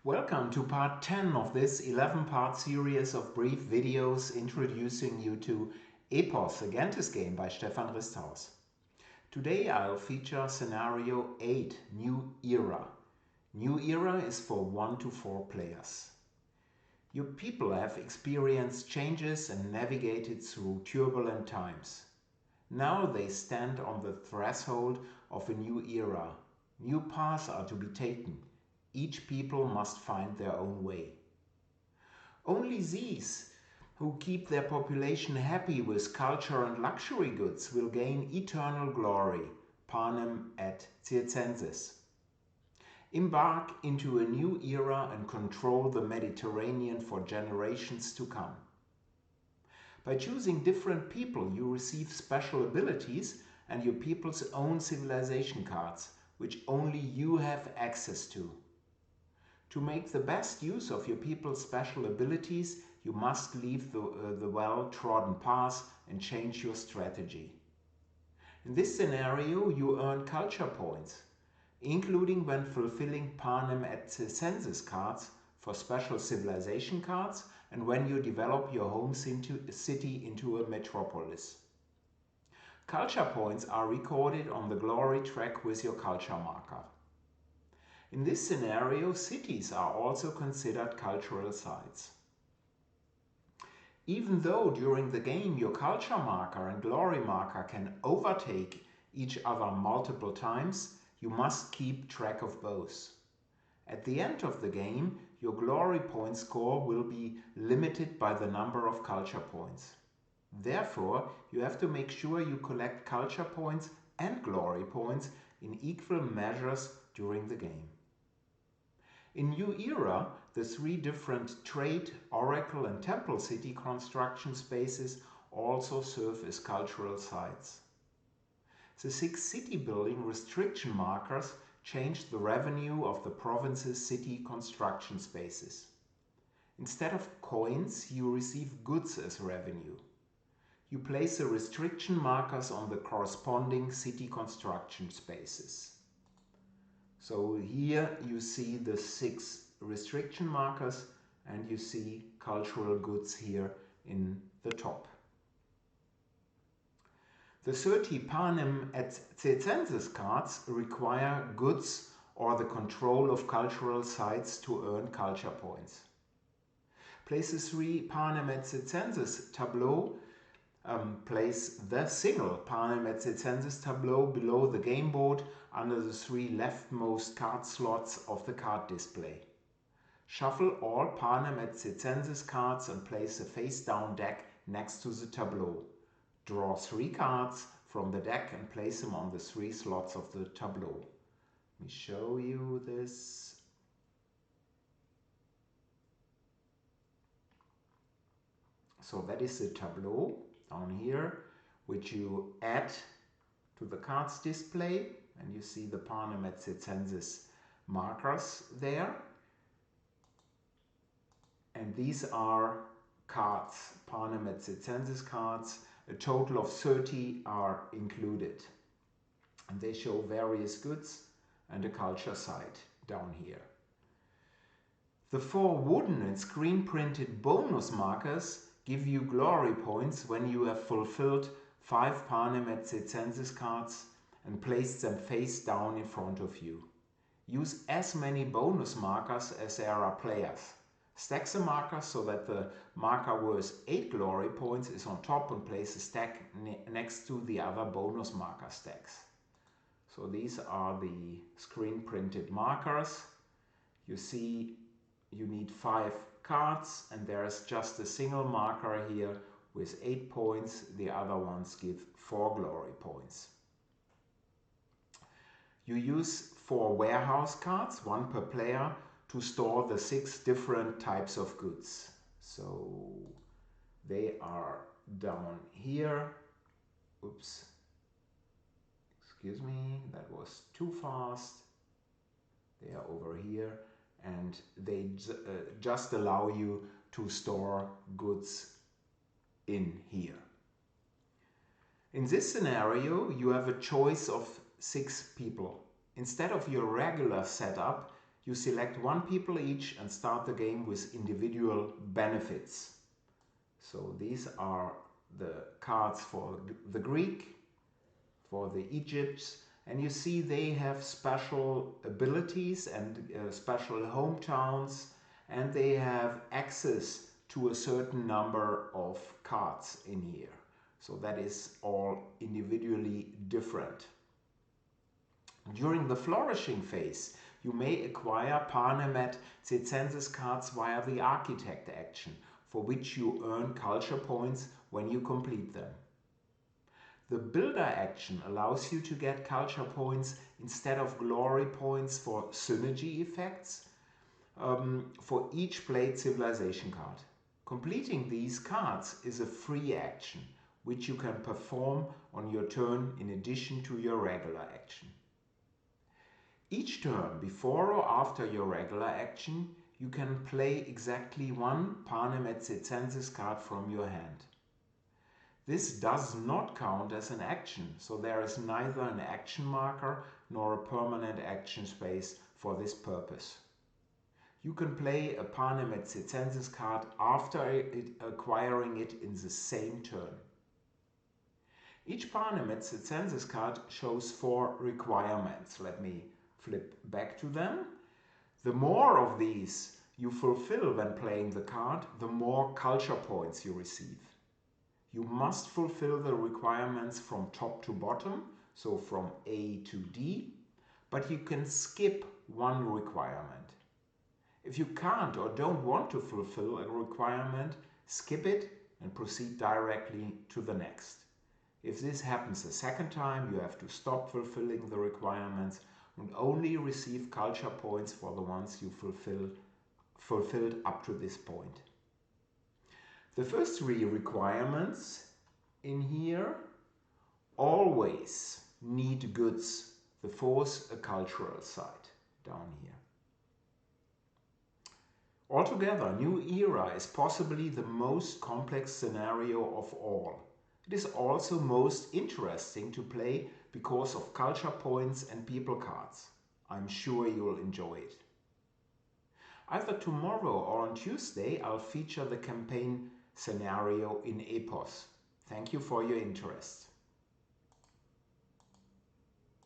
Welcome to part 10 of this 11-part series of brief videos introducing you to EPOS, a Gentes game by Stefan Risthaus. Today I'll feature scenario 8, New Era. New Era is for 1 to 4 players. Your people have experienced changes and navigated through turbulent times. Now they stand on the threshold of a new era. New paths are to be taken. Each people must find their own way. Only these who keep their population happy with culture and luxury goods will gain eternal glory, panem et circenses. Embark into a new era and control the Mediterranean for generations to come. By choosing different people, you receive special abilities and your people's own civilization cards, which only you have access to. To make the best use of your people's special abilities, you must leave the well-trodden path and change your strategy. In this scenario, you earn culture points, including when fulfilling panem et circenses cards for special civilization cards and when you develop your home city into a metropolis. Culture points are recorded on the glory track with your culture marker. In this scenario, cities are also considered cultural sites. Even though during the game your culture marker and glory marker can overtake each other multiple times, you must keep track of both. At the end of the game, your glory point score will be limited by the number of culture points. Therefore, you have to make sure you collect culture points and glory points in equal measures during the game. In New Era, the 3 different trade, oracle and temple city construction spaces also serve as cultural sites. The 6 city building restriction markers change the revenue of the province's city construction spaces. Instead of coins, you receive goods as revenue. You place the restriction markers on the corresponding city construction spaces. So here you see the 6 restriction markers and you see cultural goods here in the top. The 30 panem et circenses cards require goods or the control of cultural sites to earn culture points. Place the 3 panem et circenses tableau. Place the single panem et circenses tableau below the game board under the 3 leftmost card slots of the card display. Shuffle all panem et circenses cards and place the face-down deck next to the tableau. Draw 3 cards from the deck and place them on the 3 slots of the tableau. Let me show you this. So that is the tableau down here, which you add to the cards display, and you see the panem et circenses markers there. And these are cards, panem et circenses cards. A total of 30 are included. And they show various goods and a culture site down here. The 4 wooden and screen printed bonus markers give you glory points when you have fulfilled 5 panem et circenses cards and placed them face down in front of you. Use as many bonus markers as there are players. Stack the markers so that the marker worth 8 glory points is on top and place a stack next to the other bonus marker stacks. So these are the screen printed markers. You see you need 5 cards and there is just a single marker here with 8 points. The other ones give 4 glory points. You use 4 warehouse cards, 1 per player, to store the 6 different types of goods. So they are down here. Oops, excuse me, that was too fast. They are over here. And they just allow you to store goods in here. In this scenario, you have a choice of 6 people. Instead of your regular setup, You select one people each and start the game with individual benefits. So these are the cards for the Greek, for the Egypts, and you see they have special abilities and special hometowns, and they have access to a certain number of cards in here. So that is all individually different. During the flourishing phase, you may acquire Panem Circenses cards via the Architect action, for which you earn culture points when you complete them. The Builder action allows you to get culture points instead of glory points for synergy effects for each played civilization card. Completing these cards is a free action, which you can perform on your turn in addition to your regular action. Each turn, before or after your regular action, you can play exactly one Panem et Circenses card from your hand. This does not count as an action, so there is neither an action marker nor a permanent action space for this purpose. You can play a Panem et Circenses card after acquiring it in the same turn. Each Panem et Circenses card shows 4 requirements. Let me flip back to them. The more of these you fulfill when playing the card, the more culture points you receive. You must fulfill the requirements from top to bottom, so from A to D, but you can skip one requirement. If you can't or don't want to fulfill a requirement, skip it and proceed directly to the next. If this happens a second time, you have to stop fulfilling the requirements and only receive culture points for the ones you fulfilled up to this point. The first 3 requirements in here: always need goods. The 4th, a cultural site down here. Altogether, New Era is possibly the most complex scenario of all. It is also most interesting to play because of culture points and people cards. I'm sure you'll enjoy it. Either tomorrow or on Tuesday, I'll feature the campaign scenario in EPOS. Thank you for your interest.